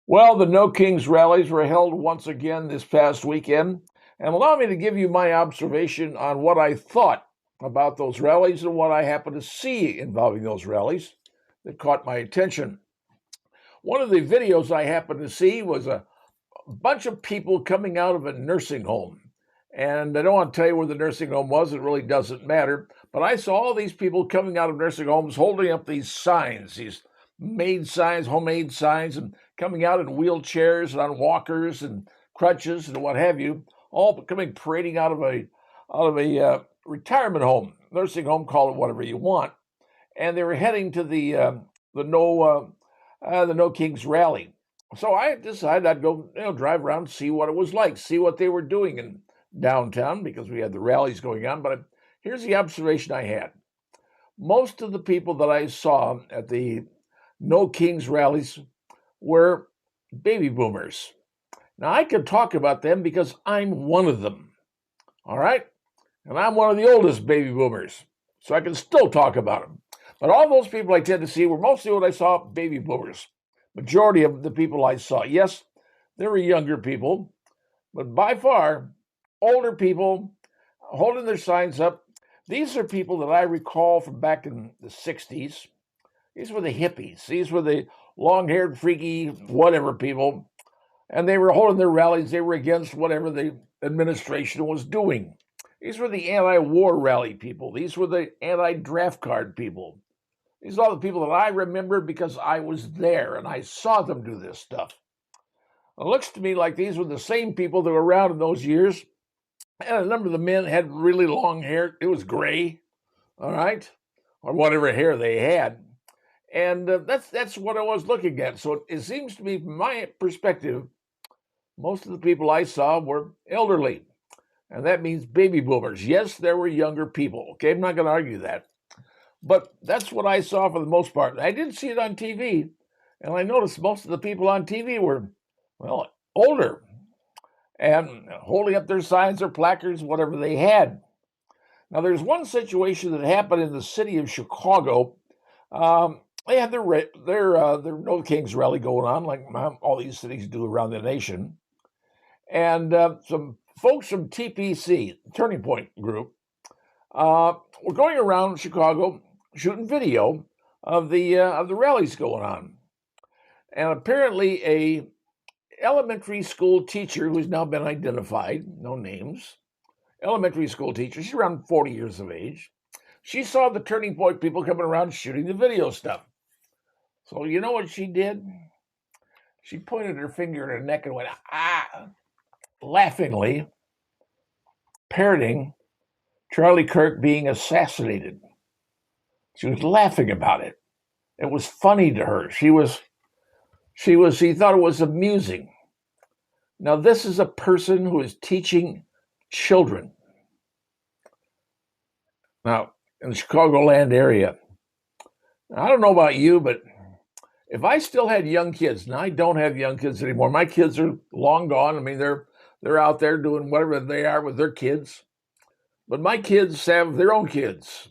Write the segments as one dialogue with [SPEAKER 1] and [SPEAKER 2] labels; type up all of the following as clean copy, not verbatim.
[SPEAKER 1] Well, the No Kings rallies were held once again this past weekend, and allow me to give you my observation on what I thought about those rallies and what I happened to see involving those rallies that caught my attention. One of the videos I happened to see was a bunch of people coming out of a nursing home. And I don't want to tell you where the nursing home was, it really doesn't matter. But I saw all these people coming out of nursing homes holding up these signs, these made signs, homemade signs, and coming out in wheelchairs and on walkers and crutches and what have you, all coming parading out of a retirement home, nursing home, call it whatever you want. And they were heading to the No Kings rally. So I decided I'd go, drive around and see what it was like, see what they were doing in downtown because we had the rallies going on. But here's the observation I had. Most of the people that I saw at the No Kings rallies were baby boomers. Now I can talk about them because I'm one of them. All right? And I'm one of the oldest baby boomers. So I can still talk about them. But all those people I tend to see were mostly what I saw baby boomers. Majority of the people I saw, yes, there were younger people, but by far, older people holding their signs up. These are people that I recall from back in the 60s. These were the hippies. These were the long-haired, freaky, whatever people. And they were holding their rallies. They were against whatever the administration was doing. These were the anti-war rally people. These were the anti-draft card people. These are all the people that I remember because I was there and I saw them do this stuff. It looks to me like these were the same people that were around in those years. And a number of the men had really long hair. It was gray, all right, or whatever hair they had. And that's what I was looking at. So it seems to me, from my perspective, most of the people I saw were elderly. And that means baby boomers. Yes, there were younger people. Okay, I'm not going to argue that. But that's what I saw for the most part. I didn't see it on TV, and I noticed most of the people on TV were, well, older and holding up their signs or placards, whatever they had. Now, there's one situation that happened in the city of Chicago. They had their No Kings rally going on, like all these cities do around the nation, and some folks from TPC, Turning Point Group, were going around Chicago shooting video of the rallies going on. And apparently a elementary school teacher who's now been identified, no names, elementary school teacher, she's around 40 years of age, she saw the Turning Point people coming around shooting the video stuff. So you know what she did? She pointed her finger at her neck and went, ah, laughingly, parroting Charlie Kirk being assassinated. She was laughing about it. It was funny to her. She thought it was amusing. Now, this is a person who is teaching children. Now, in the Chicagoland area, I don't know about you, but if I still had young kids, and I don't have young kids anymore, my kids are long gone. I mean, they're out there doing whatever they are with their kids. But my kids have their own kids.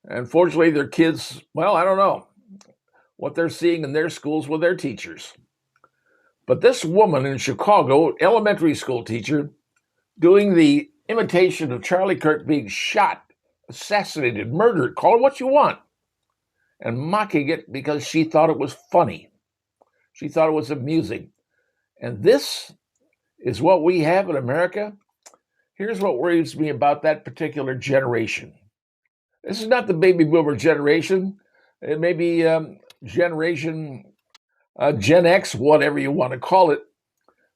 [SPEAKER 1] And fortunately, their kids, well, I don't know what they're seeing in their schools with their teachers. But this woman in Chicago, elementary school teacher, doing the imitation of Charlie Kirk being shot, assassinated, murdered, call it what you want, and mocking it because she thought it was funny. She thought it was amusing. And this is what we have in America. Here's what worries me about that particular generation. This is not the baby boomer generation. It may be generation Gen X, whatever you want to call it.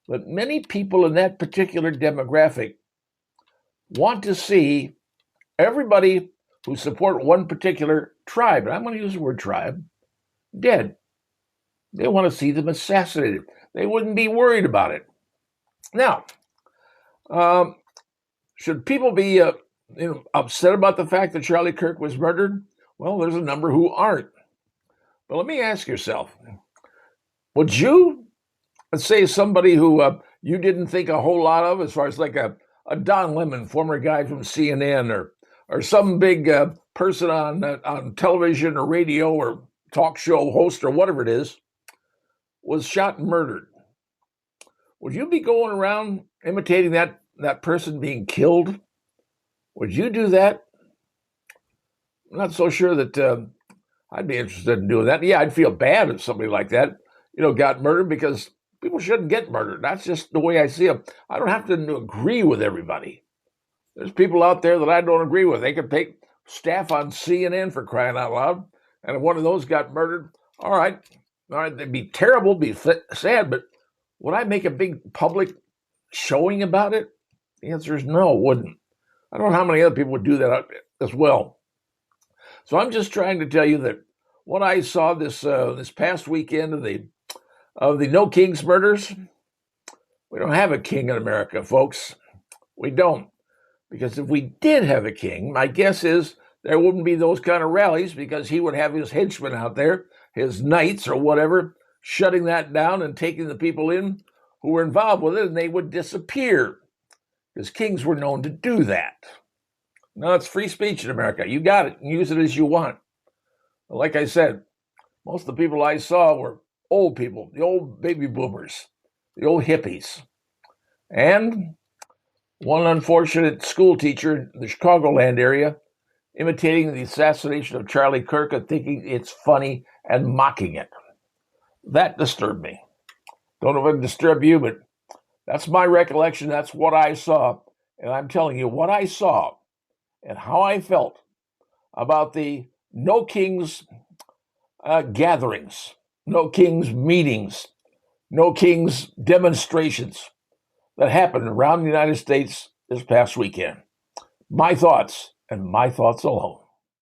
[SPEAKER 1] But many people in that particular demographic want to see everybody who support one particular tribe, and I'm going to use the word tribe, dead. They want to see them assassinated. They wouldn't be worried about it. Now, should people be upset about the fact that Charlie Kirk was murdered? Well, there's a number who aren't. But let me ask yourself, would you, let's say somebody who you didn't think a whole lot of, as far as like a Don Lemon, former guy from CNN, or some big person on television or radio or talk show host or whatever it is, was shot and murdered. would you be going around imitating that person being killed? Would you do that? I'm not so sure that I'd be interested in doing that. Yeah, I'd feel bad if somebody like that, got murdered, because people shouldn't get murdered. That's just the way I see them. I don't have to agree with everybody. There's people out there that I don't agree with. They could take staff on CNN, for crying out loud. And if one of those got murdered, all right, they'd be terrible, be sad, but would I make a big public showing about it? The answer is no, wouldn't. I don't know how many other people would do that as well. So I'm just trying to tell you that what I saw this past weekend of the No Kings murders, we don't have a king in America, folks. We don't. Because if we did have a king, my guess is there wouldn't be those kind of rallies, because he would have his henchmen out there, his knights or whatever, shutting that down and taking the people in who were involved with it, and they would disappear, because kings were known to do that. Now, it's free speech in America. You got it. Use it as you want. But like I said, most of the people I saw were old people, the old baby boomers, the old hippies. And one unfortunate school teacher in the Chicagoland area imitating the assassination of Charlie Kirk and thinking it's funny and mocking it. That disturbed me. Don't know if it disturbed you, but that's my recollection. That's what I saw. And I'm telling you what I saw and how I felt about the No Kings gatherings, No Kings meetings, No Kings demonstrations that happened around the United States this past weekend. My thoughts, and my thoughts alone.